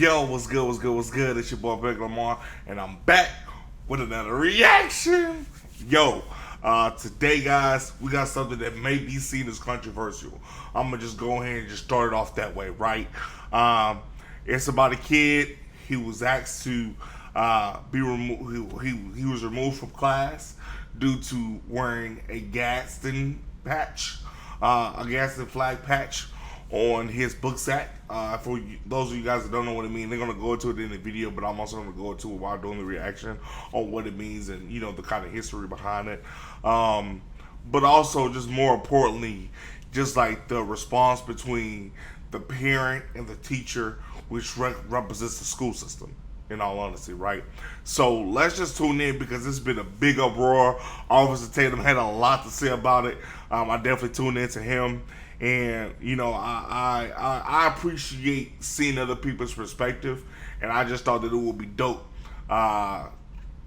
Yo, what's good, what's good, what's good? It's your boy Big Lamar, and I'm back with another reaction. Yo, today, guys, we got something that may be seen as controversial. I'm going to just go ahead and just start it off that way, right? It's about a kid. He was asked to be removed. He was removed from class due to wearing a Gadsden patch, a Gadsden Flag patch on his book sack. For those of you guys that don't know what it means, they're going to go into it in the video, but I'm also going to go into it while doing the reaction on what it means and, you know, the kind of history behind it. But also, just more importantly, just like the response between the parent and the teacher, which represents the school system, in all honesty, right? So let's just tune in because it's been a big uproar. Officer Tatum had a lot to say about it. I definitely tuned into him. And, you know, I appreciate seeing other people's perspective, and I just thought that it would be dope to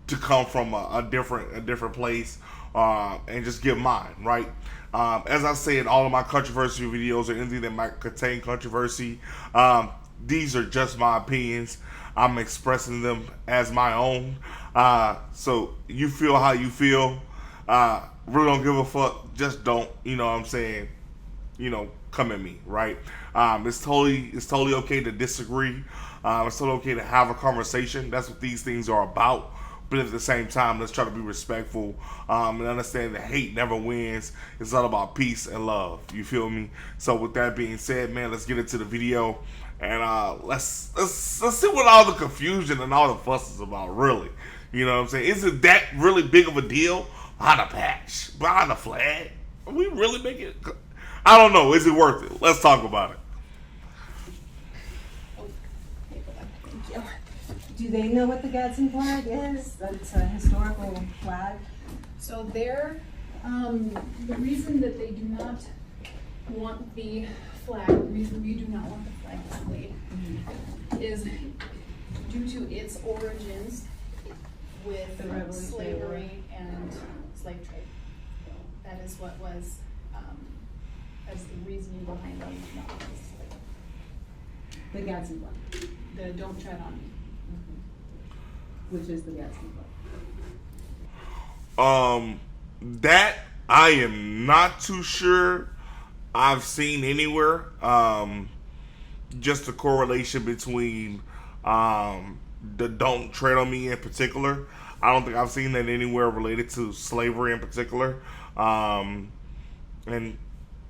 come from a different place and just give mine, right? As I say in all of my controversy videos or anything that might contain controversy, these are just my opinions. I'm expressing them as my own. So you feel how you feel. Really don't give a fuck. Just don't. You know what I'm saying? You know, come at me, right? It's totally okay to disagree. It's totally okay to have a conversation. That's what these things are about. But at the same time, let's try to be respectful and understand that hate never wins. It's all about peace and love. You feel me? So with that being said, man, let's get into the video and let's see what all the confusion and all the fuss is about. Really, you know what I'm saying? Is it that really big of a deal? Behind a patch, behind a flag? Are we really making it? I don't know. Is it worth it? Let's talk about it. Thank you. Do they know what the Gadsden Flag is? It's a historical flag. So the reason that they do not want the flag, the reason we do not want the flag displayed, is due to its origins with The slavery and slave trade. That is what was as the reasoning behind them not wanting to display The Gadsden Flag. the "Don't Tread on Me." Which is the Gadsden Flag. That I am not too sure I've seen anywhere. Just the correlation between the "Don't Tread on Me" in particular. I don't think I've seen that anywhere related to slavery in particular. And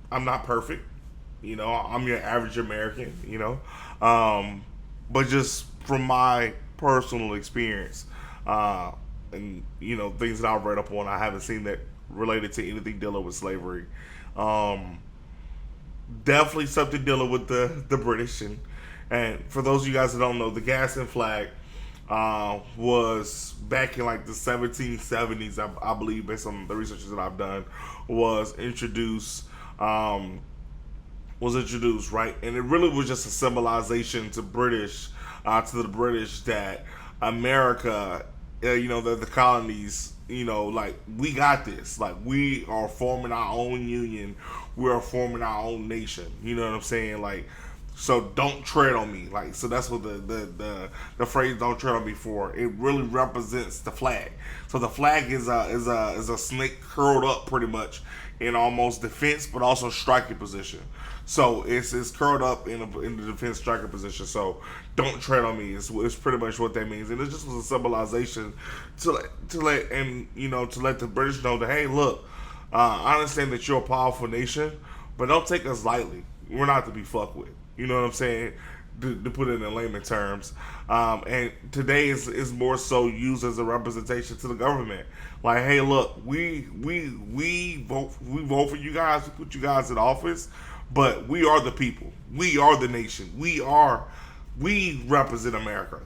I'm not perfect, you know. I'm your average American, you know. But just from my personal experience, and you know, things that I've read up on, I haven't seen that related to anything dealing with slavery. Definitely something dealing with the British, and for those of you guys that don't know, the Gadsden Flag was back in like the 1770s, I believe, based on the research that I've done, was introduced, right? And it really was just a symbolization to the British that America, you know, the colonies, you know, like, we got this. Like, we are forming our own union. We are forming our own nation. You know what I'm saying? Like, so don't tread on me. Like, so that's what the phrase "don't tread on me" for. It really represents the flag. So the flag is a snake curled up pretty much in almost defense, but also striking position. So it's curled up in the defense striking position. So don't tread on me. It's pretty much what that means. And it just was a symbolization to let the British know that, hey, look, I understand that you're a powerful nation, but don't take us lightly. We're not to be fucked with. You know what I'm saying? To put it in layman terms. And today is more so used as a representation to the government. Like, hey, look, we vote for you guys, we put you guys in office, but we are the people. We are the nation. We represent America.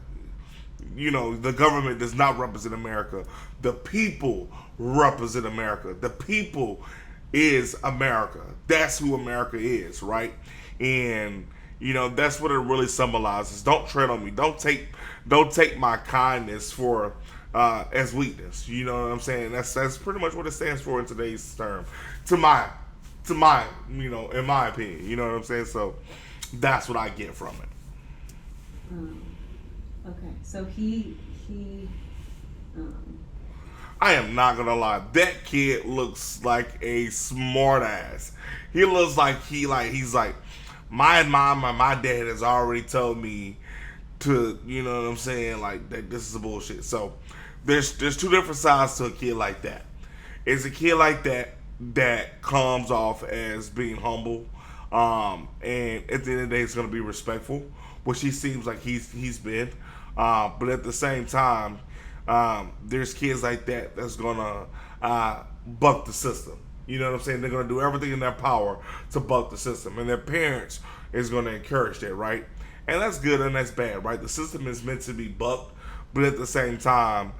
You know, the government does not represent America. The people represent America. The people is America. That's who America is, right? And you know, that's what it really symbolizes. Don't tread on me. Don't take my kindness for as weakness. You know what I'm saying? That's pretty much what it stands for in today's term. To my, you know, in my opinion. You know what I'm saying? So that's what I get from it. Okay, so he I am not gonna lie. That kid looks like a smart ass. He looks like he's like, my mom and my dad has already told me to, you know what I'm saying, like that this is bullshit. So there's two different sides to a kid like that. It's a kid like that that comes off as being humble, and at the end of the day, it's gonna be respectful, which he seems like he's been. But at the same time, there's kids like that that's gonna buck the system. You know what I'm saying? They're gonna do everything in their power to buck the system, and their parents is gonna encourage that, right? And that's good and that's bad, right? The system is meant to be bucked, but at the same time,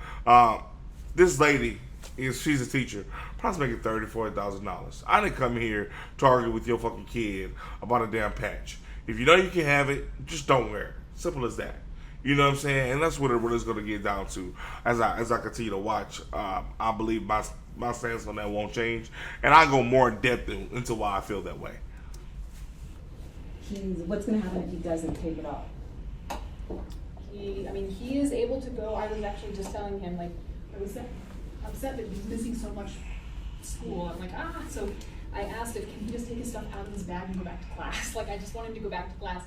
this lady she's a teacher, probably making $30,000-$40,000. I didn't come here to argue with your fucking kid about a damn patch. If you know you can have it, just don't wear it. Simple as that. You know what I'm saying? And that's what it really is going to get down to as I continue to watch. I believe my stance on that won't change, and I go more in depth into why I feel that way. What's going to happen if he doesn't take it off? He is able to go. I was actually just telling him, like, I was upset that he's missing so much school. I'm like, so I asked if can he just take his stuff out of his bag and go back to class. Like, I just want him to go back to class.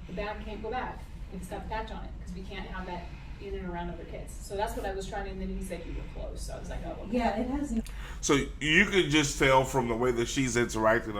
The bag can't go back. It's got the patch on it because we can't have that in and around other kids. So that's what I was trying to, and then he said you were close. So I was like, oh, okay. Yeah, it has. So you can just tell from the way that she's interacting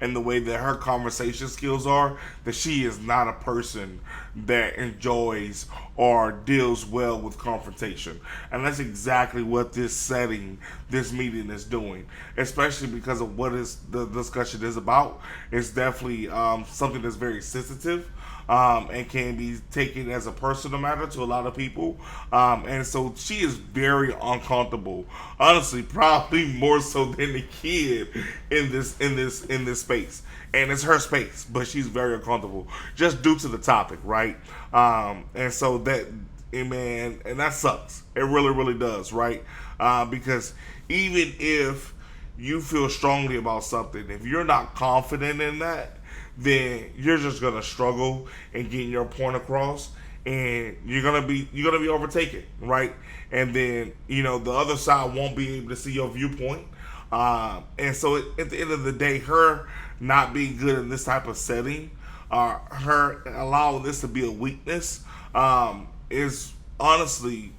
and the way that her conversation skills are that she is not a person that enjoys or deals well with confrontation. And that's exactly what this meeting is doing, especially because of what the discussion is about. It's definitely something that's very sensitive. And can be taken as a personal matter to a lot of people, and so she is very uncomfortable. Honestly, probably more so than the kid in this space, and it's her space, but she's very uncomfortable just due to the topic, right? And so that, man, and that sucks. It really, really does, right? Because even if you feel strongly about something, if you're not confident in that, then you're just gonna struggle in getting your point across, and you're gonna be overtaken, right? And then the other side won't be able to see your viewpoint, and so at the end of the day, her not being good in this type of setting, her allowing this to be a weakness, is honestly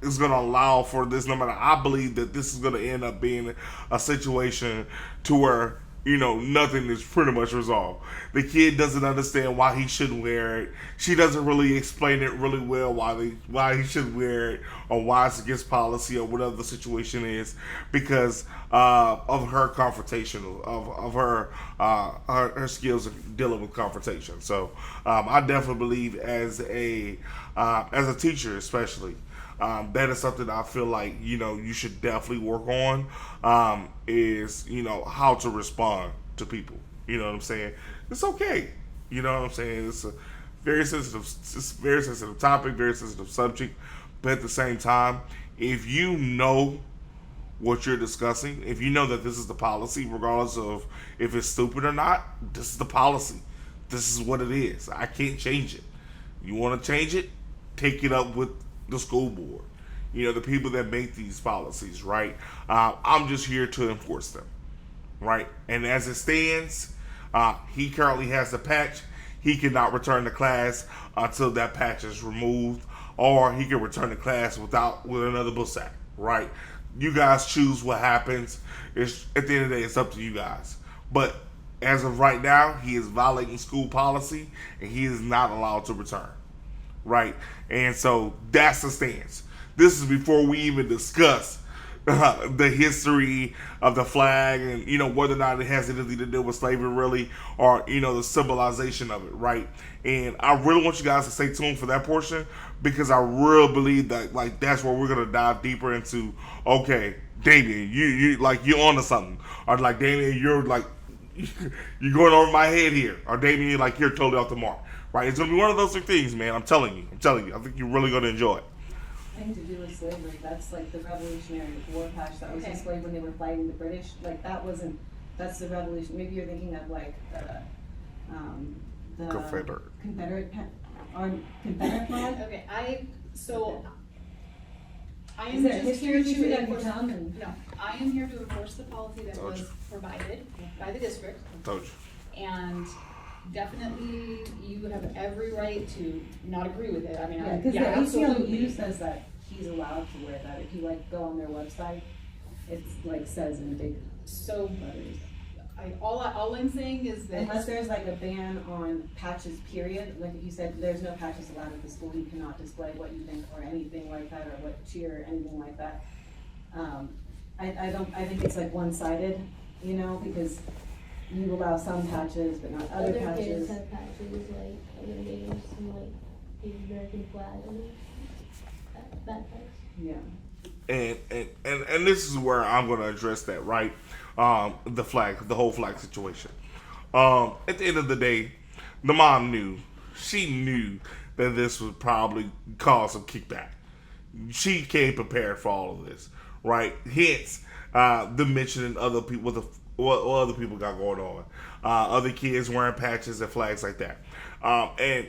is going to allow for this. No matter, I believe that this is going to end up being a situation to where nothing is pretty much resolved. The kid doesn't understand why he shouldn't wear it. She doesn't really explain it really well why he should wear it, or why it's against policy, or whatever the situation is, because of her confrontation, of her skills of dealing with confrontation. So I definitely believe as a teacher, especially, that is something I feel like you should definitely work on. Is how to respond to people. You know what I'm saying? It's okay. You know what I'm saying? It's a very sensitive topic, very sensitive subject. But at the same time, if you know what you're discussing, if you know that this is the policy, regardless of if it's stupid or not, this is the policy. This is what it is. I can't change it. You want to change it? Take it up with the school board, the people that make these policies, right? I'm just here to enforce them, right? And as it stands, he currently has the patch. He cannot return to class until that patch is removed, or he can return to class with another bull sack, right? You guys choose what happens. At the end of the day, it's up to you guys. But as of right now, he is violating school policy, and he is not allowed to return. Right, and so that's the stance. This is before we even discuss the history of the flag and whether or not it has anything to do with slavery really, or the symbolization of it, right? And I really want you guys to stay tuned for that portion, because I really believe that that's where we're gonna dive deeper into. Okay, Damien, you're onto something, or Damien, you're going over my head here, or Damien, you're totally off the mark. Right, it's gonna be one of those two things, man. I'm telling you. I think you're really gonna enjoy it. Anything to do with slavery. That's like the Revolutionary War patch that was displayed when they were fighting the British. That's the revolution. Maybe you're thinking of the Confederate. Confederate our Confederate flag? Okay, I am Is there a just history here teacher to that can enforce, come and? no, I am here to enforce the policy that Told was you. provided by the district. I told you. And definitely, you have every right to not agree with it. I mean, Yeah, cause the absolutely. ACLU says that he's allowed to wear that. If you like go on their website, it's like says in big So, letters. all I'm saying is that. Unless there's like a ban on patches, period, like if you said there's no patches allowed at the school, you cannot display what you think or anything like that, or what cheer, or anything like that. I think it's like one-sided, you know, because you allow some patches, but not other Other patches. kids have patches like other games and like the American flag and backpacks. Yeah. And this is where I'm going to address that, right? The flag, the whole flag situation. At the end of the day, the mom knew. She knew that this would probably cause some kickback. She came prepared for all of this, right? Hence, the mentioning other people, what other people got going on. Other kids wearing patches and flags like that. And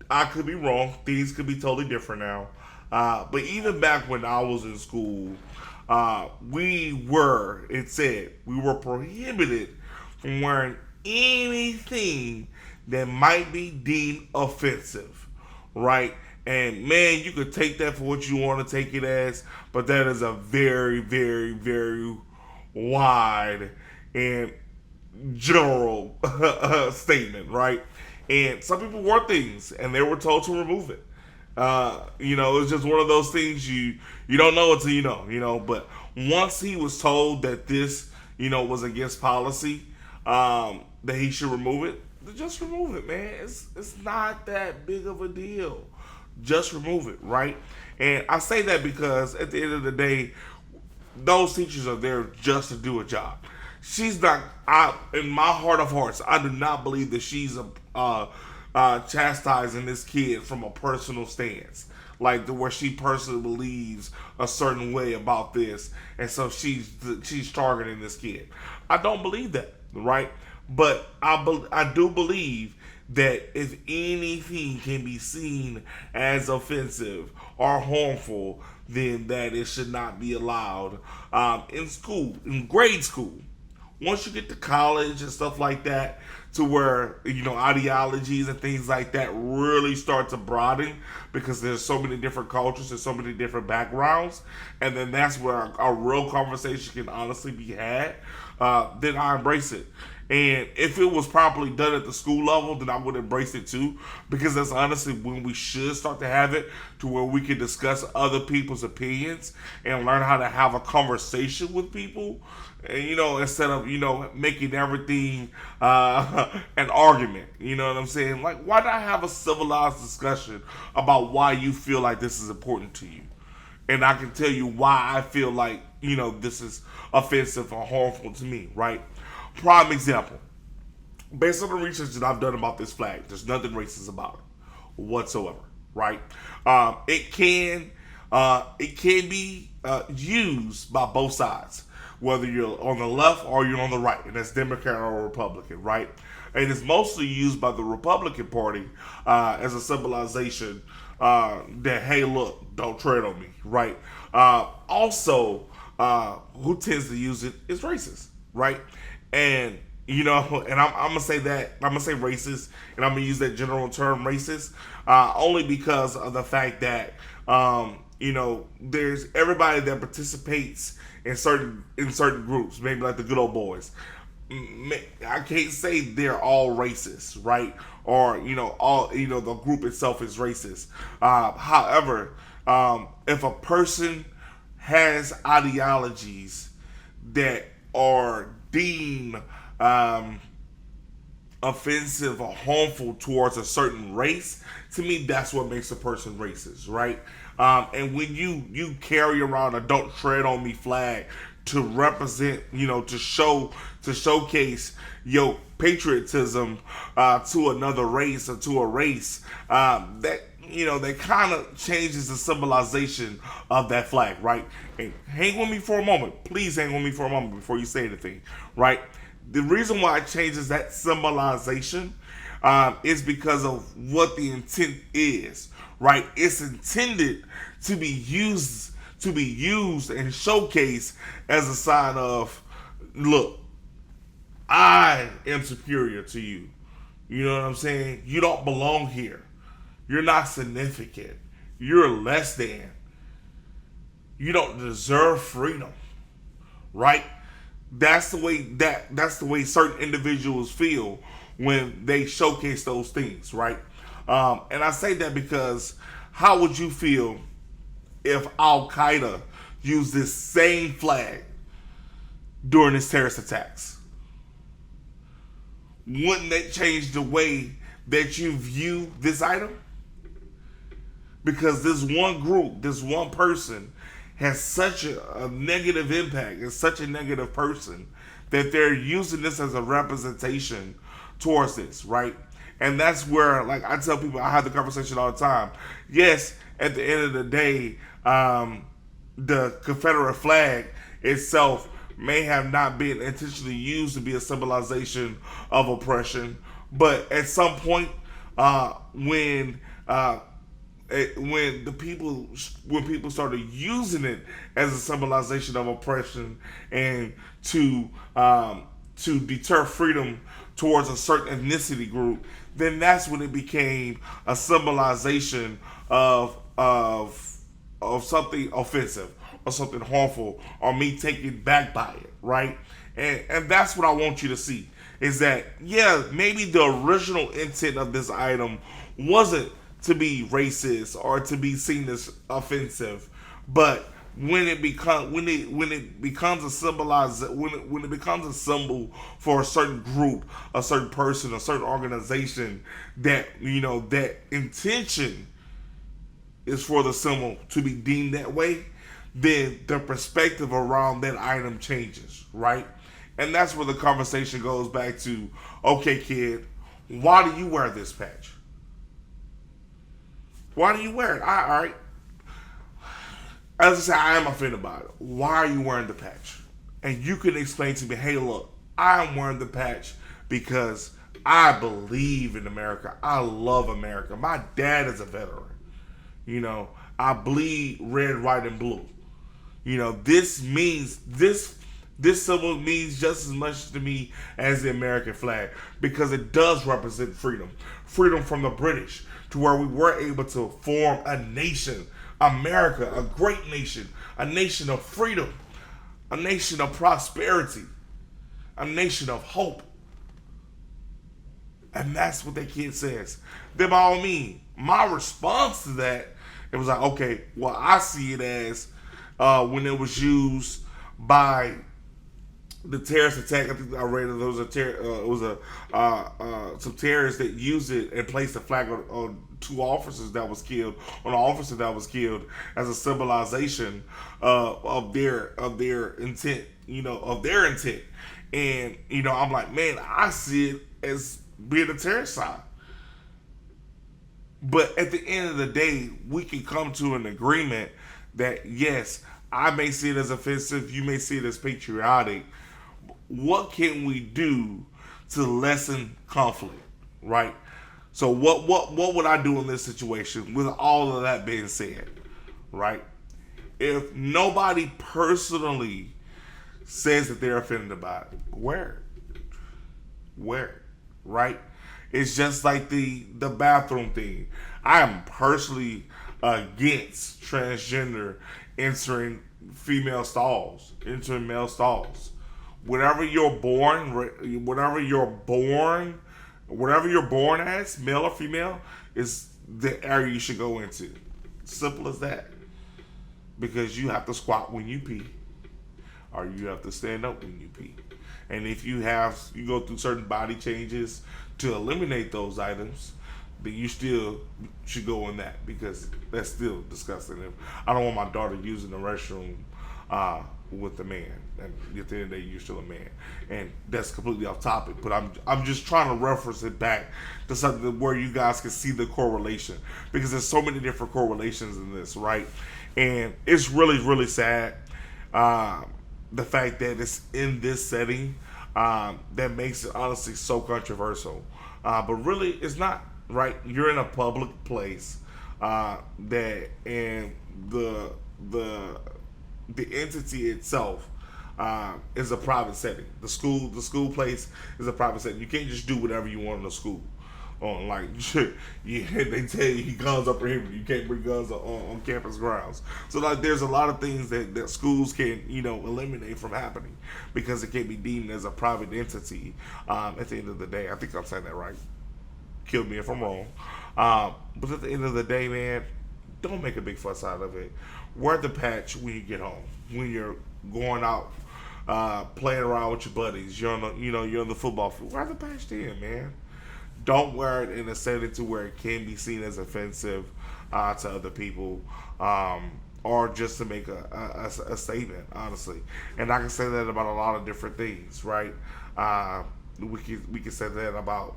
I could be wrong. Things could be totally different now. But even back when I was in school, we were prohibited from wearing anything that might be deemed offensive, right? And man, you could take that for what you want to take it as, but that is a very, very, very wide and general statement, right? And some people wore things and they were told to remove it. It's just one of those things you don't know until you know. But once he was told that this, was against policy, that he should remove it, just remove it, man. It's not that big of a deal. Just remove it, right? And I say that because at the end of the day, those teachers are there just to do a job. She's not. In my heart of hearts, I do not believe that she's chastising this kid from a personal stance, like where she personally believes a certain way about this, and so she's targeting this kid. I don't believe that, right? But I do believe that if anything can be seen as offensive or harmful, then that it should not be allowed in school, in grade school. Once you get to college and stuff like that, to where ideologies and things like that really start to broaden, because there's so many different cultures and so many different backgrounds, and then that's where a real conversation can honestly be had. Then I embrace it. And if it was properly done at the school level, then I would embrace it too, because that's honestly when we should start to have it, to where we can discuss other people's opinions and learn how to have a conversation with people, and instead of making everything an argument. You know what I'm saying? Like, why not have a civilized discussion about why you feel like this is important to you, and I can tell you why I feel like this is offensive or harmful to me, right? Prime example. Based on the research that I've done about this flag, there's nothing racist about it whatsoever, right? It can be used by both sides, whether you're on the left or you're on the right, and that's Democrat or Republican, right? And it's mostly used by the Republican Party as a symbolization that, hey, look, don't tread on me, right? Also, who tends to use it is racist, right? And and I'm gonna say that, I'm gonna say racist, and I'm gonna use that general term racist, only because of the fact that there's everybody that participates in certain groups, maybe like the good old boys. I can't say they're all racist, right? Or all the group itself is racist. However, if a person has ideologies that are deemed offensive or harmful towards a certain race, to me that's what makes a person racist, right? And when you carry around a "Don't Tread on Me" flag to represent, to showcase your patriotism to another race or to a race, that that kind of changes the symbolization of that flag, right? And hang with me for a moment. Please hang with me for a moment before you say anything, right? The reason why it changes that symbolization is because of what the intent is, right? It's intended to be used and showcased as a sign of, look, I am superior to you. You know what I'm saying? You don't belong here. You're not significant. You're less than. You don't deserve freedom, right? That's the way certain individuals feel when they showcase those things, right? And I say that because how would you feel if Al Qaeda used this same flag during its terrorist attacks? Wouldn't that change the way that you view this item? Because this one group, this one person, has such a negative impact, is such a negative person, that they're using this as a representation towards this, right? And that's where, like I tell people, I have the conversation all the time. Yes, at the end of the day, the Confederate flag itself may have not been intentionally used to be a symbolization of oppression, but at some point, when people started using it as a symbolization of oppression and to deter freedom towards a certain ethnicity group, then that's when it became a symbolization of something offensive or something harmful, or me taken back by it, right? And that's what I want you to see, is that, yeah, maybe the original intent of this item wasn't to be racist or to be seen as offensive, but when it becomes a symbol for a certain group, a certain person, a certain organization, that, you know, that intention is for the symbol to be deemed that way, then the perspective around that item changes, right? And that's where the conversation goes back to, okay, kid, why do you wear this patch? Why do you wear it? All right. As I said, I am offended by it. Why are you wearing the patch? And you can explain to me, hey, look, I'm wearing the patch because I believe in America. I love America. My dad is a veteran. You know, I bleed red, white, and blue. You know, this symbol means just as much to me as the American flag, because it does represent freedom. Freedom from the British, to where we were able to form a nation, America, a great nation, a nation of freedom, a nation of prosperity, a nation of hope. And that's what that kid says. Then by all means, my response to that, it was like, okay, well, I see it as when it was used by the terrorist attack. I think I read that there was some terrorists that used it and placed a flag on two officers that was killed, on an officer that was killed, as a symbolization of their intent, And I'm like, man, I see it as being a terrorist sign. But at the end of the day, we can come to an agreement that, yes, I may see it as offensive, you may see it as patriotic. What can we do to lessen conflict, right? So what would I do in this situation with all of that being said, right? If nobody personally says that they're offended by it, wear it, right? It's just like the bathroom thing. I am personally against transgender entering male stalls. Whatever you're born as, male or female, is the area you should go into. Simple as that. Because you have to squat when you pee, or you have to stand up when you pee. And if you go through certain body changes to eliminate those items, then you still should go in that, because that's still disgusting. I don't want my daughter using the restroom with a man. And at the end of the day, you're still a man. And that's completely off topic, but I'm just trying to reference it back to something where you guys can see the correlation, because there's so many different correlations in this, right? And it's really, really sad, the fact that it's in this setting, that makes it honestly so controversial. But really, it's not, right? You're in a public place that, and the entity itself is a private setting. The school place is a private setting. You can't just do whatever you want in the school. On like, yeah, they tell you guns are prohibited. You can't bring guns on campus grounds. So like, there's a lot of things that schools can eliminate from happening because it can't be deemed as a private entity. At the end of the day, I think I'm saying that right. Kill me if I'm wrong. But at the end of the day, man, don't make a big fuss out of it. Wear the patch when you get home. When you're going out, playing around with your buddies, you're on the you're on the football field. Wear the patch then, man. Don't wear it in a setting to where it can be seen as offensive to other people, or just to make a statement, honestly. And I can say that about a lot of different things, right? We can say that about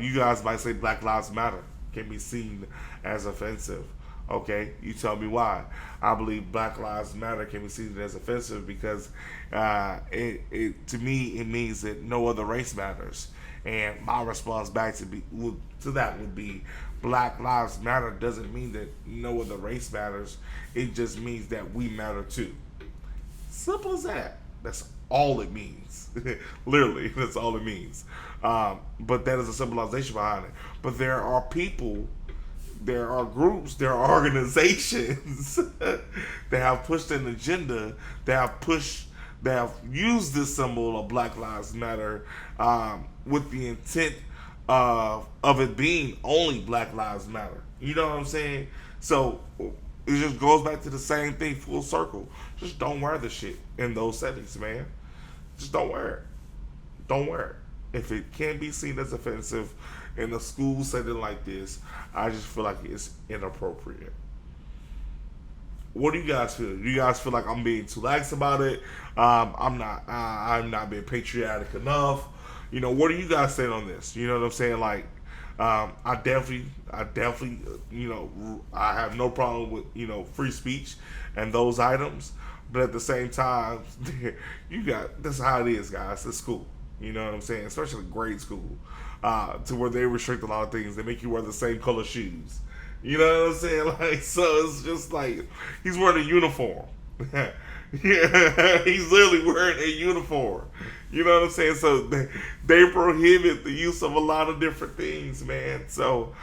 you guys might say Black Lives Matter can be seen as offensive. Okay, you tell me why. I believe Black Lives Matter can be seen as offensive because it to me it means that no other race matters. And my response back to that would be, Black Lives Matter doesn't mean that no other race matters. It just means that we matter too. Simple as that. That's all it means. Literally, that's all it means. But that is a symbolization behind it. But there are people, there are groups, there are organizations that have pushed an agenda, that have used this symbol of Black Lives Matter with the intent of it being only Black Lives Matter. You know what I'm saying? So it just goes back to the same thing, full circle. Just don't wear the shit in those settings, man. Just don't wear it. Don't wear it. If it can be seen as offensive in a school setting like this, I just feel like it's inappropriate. What do you guys feel? Do you guys feel like I'm being too lax about it? I'm not being patriotic enough. What do you guys say on this? You know what I'm saying? Like, I definitely, I have no problem with, free speech and those items. But at the same time, that's how it is, guys. It's school. You know what I'm saying? Especially grade school, to where they restrict a lot of things. They make you wear the same color shoes. You know what I'm saying? Like, so it's just like he's wearing a uniform. Yeah, he's literally wearing a uniform. You know what I'm saying? So they prohibit the use of a lot of different things, man. So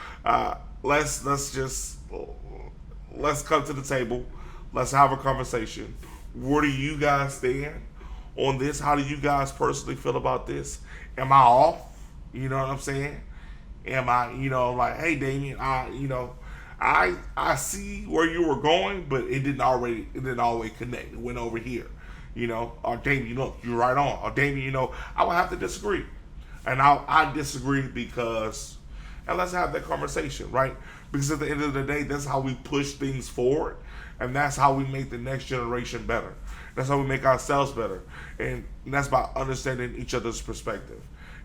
let's come to the table. Let's have a conversation. Where do you guys stand on this? How do you guys personally feel about this? Am I off? You know what I'm saying? Am I, like, hey, Damien, I see where you were going, but it didn't always connect. It went over here, Or Damien, look, you're right on. Or Damien, I would have to disagree, and I disagree because, and let's have that conversation, right? Because at the end of the day, that's how we push things forward, and that's how we make the next generation better. That's how we make ourselves better, and that's by understanding each other's perspective.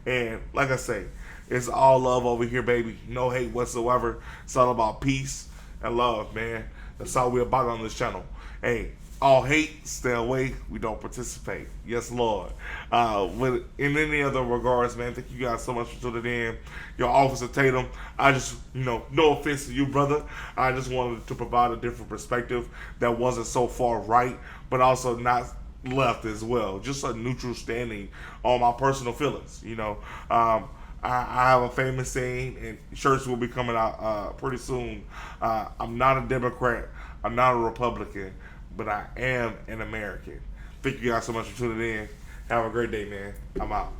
And like I say, it's all love over here, baby. No hate whatsoever. It's all about peace and love, man. That's all we're about on this channel. Hey, all hate, stay away. We don't participate. Yes, Lord. In any other regards, man, thank you guys so much for tuning in. Your Officer Tatum, I just, no offense to you, brother. I just wanted to provide a different perspective that wasn't so far right, but also not left as well. Just a neutral standing on my personal feelings, I have a famous saying, and shirts will be coming out pretty soon. I'm not a Democrat. I'm not a Republican, but I am an American. Thank you guys so much for tuning in. Have a great day, man. I'm out.